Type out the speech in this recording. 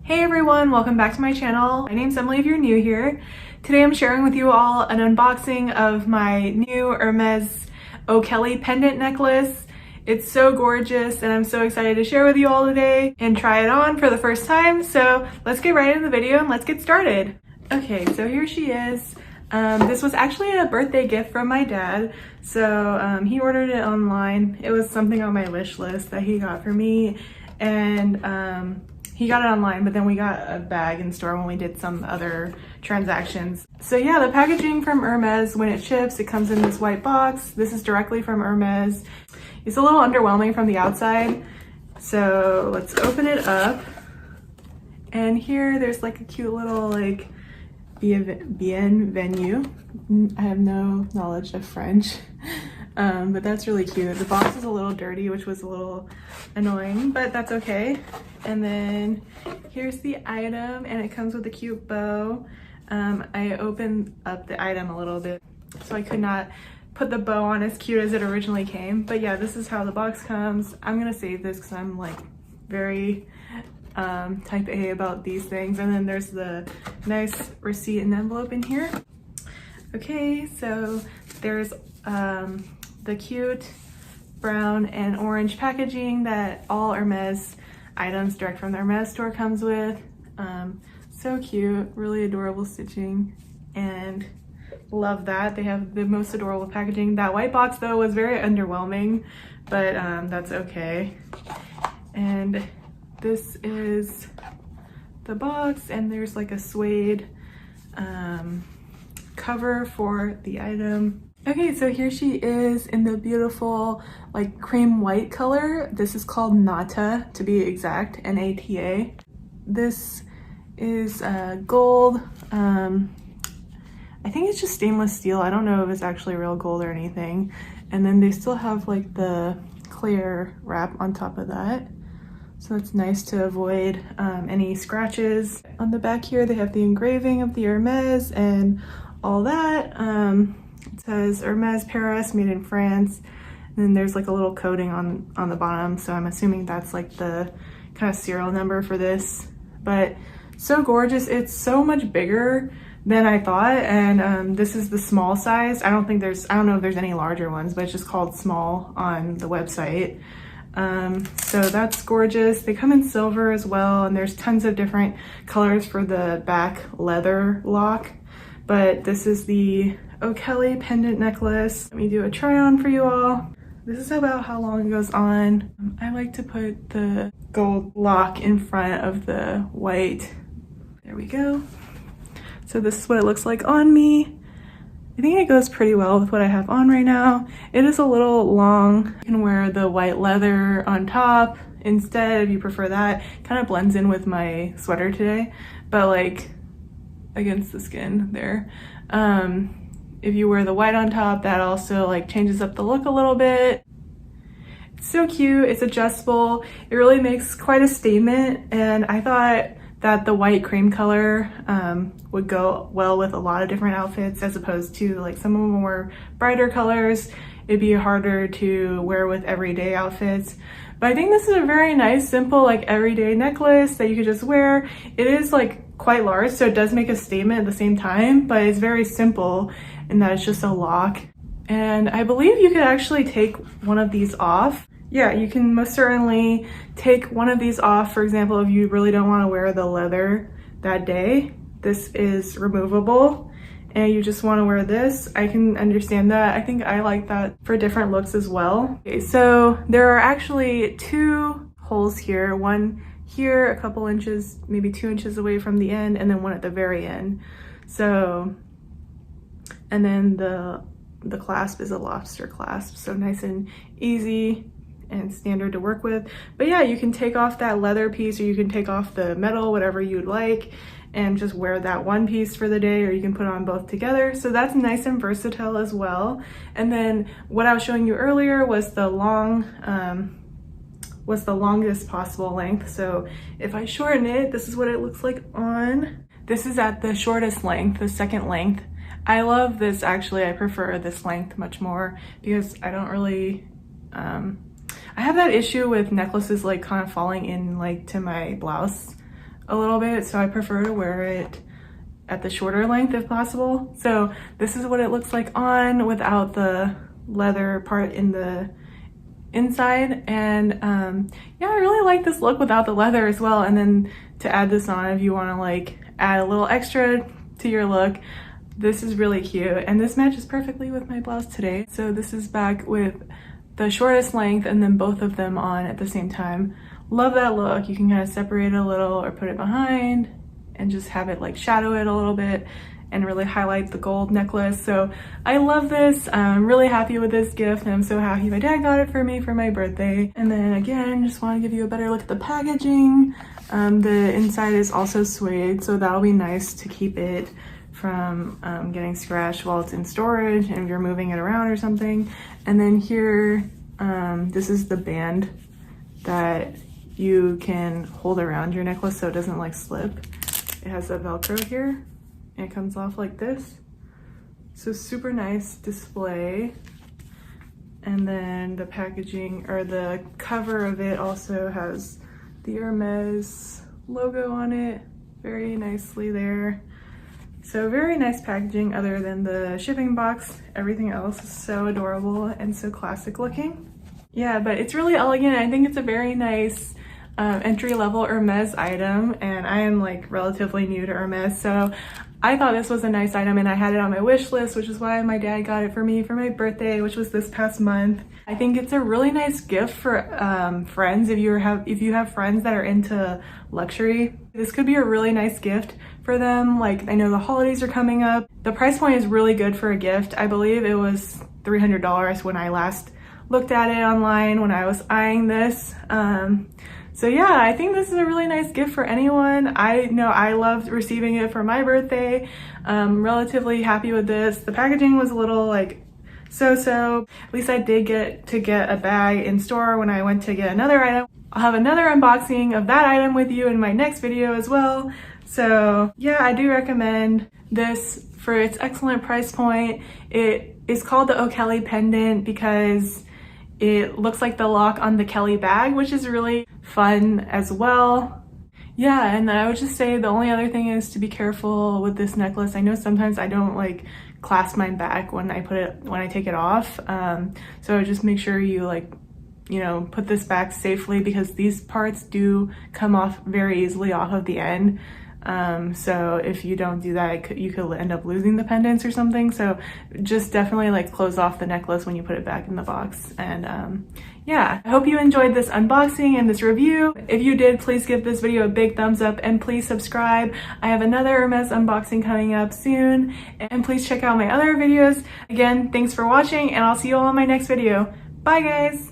Hey everyone, welcome back to my channel. My name's Emily if you're new here. Today I'm sharing with you all an unboxing of my new Hermes O'Kelly pendant necklace. It's so gorgeous and I'm so excited to share with you all today and try it on for the first time. So let's get right into the video and let's get started. Okay, so here she is. This was actually a birthday gift from my dad. So he ordered it online. It was something on my wish list that he got for me, and he got it online, but then we got a bag in store when we did some other transactions. So yeah, the packaging from Hermes, when it ships, it comes in this white box. This is directly from Hermes. It's a little underwhelming from the outside. So let's open it up. And here there's like a cute little like bienvenue. I have no knowledge of French, but that's really cute. The box is a little dirty, which was a little annoying, but that's okay. And then here's the item, and it comes with a cute bow. I opened up the item a little bit, so I could not put the bow on as cute as it originally came. But yeah, this is how the box comes. I'm gonna save this because I'm like very type A about these things. And then there's the nice receipt and envelope in here. Okay, so there's the cute brown and orange packaging that all Hermes items direct from the Hermes store comes with. So cute, really adorable stitching, and love that. They have the most adorable packaging. That white box though was very underwhelming, but that's okay. And this is the box, and there's like a suede cover for the item. Okay, so here she is in the beautiful like cream white color. This is called Nata, to be exact, N-A-T-A. This is gold. I think it's just stainless steel. I don't know if it's actually real gold or anything. And then they still have like the clear wrap on top of that. So it's nice to avoid any scratches. On the back here, they have the engraving of the Hermes and all that. It says Hermes Paris, made in France. And then there's like a little coating on the bottom. So I'm assuming that's like the kind of serial number for this. But so gorgeous. It's so much bigger than I thought. And this is the small size. I don't know if there's any larger ones, but it's just called small on the website. So that's gorgeous. They come in silver as well, and there's tons of different colors for the back leather lock. But this is the O'Kelly pendant necklace. Let me do a try on for you all. This is about how long it goes on. I like to put the gold lock in front of the white. There we go. So this is what it looks like on me. I think it goes pretty well with what I have on right now. It is a little long. You can wear the white leather on top instead if you prefer that. Kind of blends in with my sweater today, but like against the skin there. If you wear the white on top, that also like changes up the look a little bit. It's so cute, it's adjustable. It really makes quite a statement, and I thought that the white cream color would go well with a lot of different outfits, as opposed to like some of the more brighter colors. It'd be harder to wear with everyday outfits. But I think this is a very nice, simple, like everyday necklace that you could just wear. It is like quite large, so it does make a statement at the same time, but it's very simple in that it's just a lock. And I believe you could actually take one of these off. Yeah, you can most certainly take one of these off. For example, if you really don't want to wear the leather that day, this is removable, and you just want to wear this. I can understand that. I think I like that for different looks as well. Okay, so there are actually two holes here. One here, a couple inches, maybe 2 inches away from the end, and then one at the very end. So, and then the clasp is a lobster clasp, so nice and easy and standard to work with. But yeah, you can take off that leather piece, or you can take off the metal, whatever you'd like, and just wear that one piece for the day, or you can put on both together. So that's nice and versatile as well. And then what I was showing you earlier was the longest possible length. So if I shorten it, this is what it looks like on. This is at the shortest length, the second length. I love this actually. I prefer this length much more because I don't really I have that issue with necklaces like kind of falling in like to my blouse a little bit, so I prefer to wear it at the shorter length if possible. So this is what it looks like on without the leather part in the inside. And yeah, I really like this look without the leather as well. And then to add this on, if you want to like add a little extra to your look, this is really cute, and this matches perfectly with my blouse today. So this is back with the shortest length and then both of them on at the same time. Love that look. You can kind of separate it a little or put it behind and just have it like shadow it a little bit and really highlight the gold necklace. So I love this. I'm really happy with this gift, and I'm so happy my dad got it for me for my birthday. And then again, just want to give you a better look at the packaging. The inside is also suede, so that'll be nice to keep it from getting scratched while it's in storage and if you're moving it around or something. And then here, this is the band that you can hold around your necklace so it doesn't like slip. It has a Velcro here and it comes off like this. So super nice display. And then the packaging, or the cover of it, also has the Hermes logo on it very nicely there. So very nice packaging other than the shipping box. Everything else is so adorable and so classic looking. Yeah, but it's really elegant. I think it's a very nice entry-level Hermes item, and I am like relatively new to Hermes, so I thought this was a nice item and I had it on my wish list, which is why my dad got it for me for my birthday, which was this past month. I think it's a really nice gift for friends. If you have friends that are into luxury, this could be a really nice gift for them. Like, I know the holidays are coming up. The price point is really good for a gift. I believe it was $300 when I last looked at it online when I was eyeing this. So yeah, I think this is a really nice gift for anyone. I know I loved receiving it for my birthday. Relatively happy with this. The packaging was a little like so-so. At least I did get to get a bag in store when I went to get another item. I'll have another unboxing of that item with you in my next video as well. So yeah, I do recommend this for its excellent price point. It is called the O'Kelly pendant because it looks like the lock on the Kelly bag, which is really fun as well. Yeah, and I would just say the only other thing is to be careful with this necklace. I know sometimes I don't like clasp mine back when I take it off. So just make sure you put this back safely, because these parts do come off very easily off of the end. So if you don't do that, you could end up losing the pendants or something. So just definitely like close off the necklace when you put it back in the box. And yeah, I hope you enjoyed this unboxing and this review. If you did, please give this video a big thumbs up and please subscribe. I have another Hermes unboxing coming up soon, and please check out my other videos. Again, thanks for watching, and I'll see you all in my next video. Bye guys!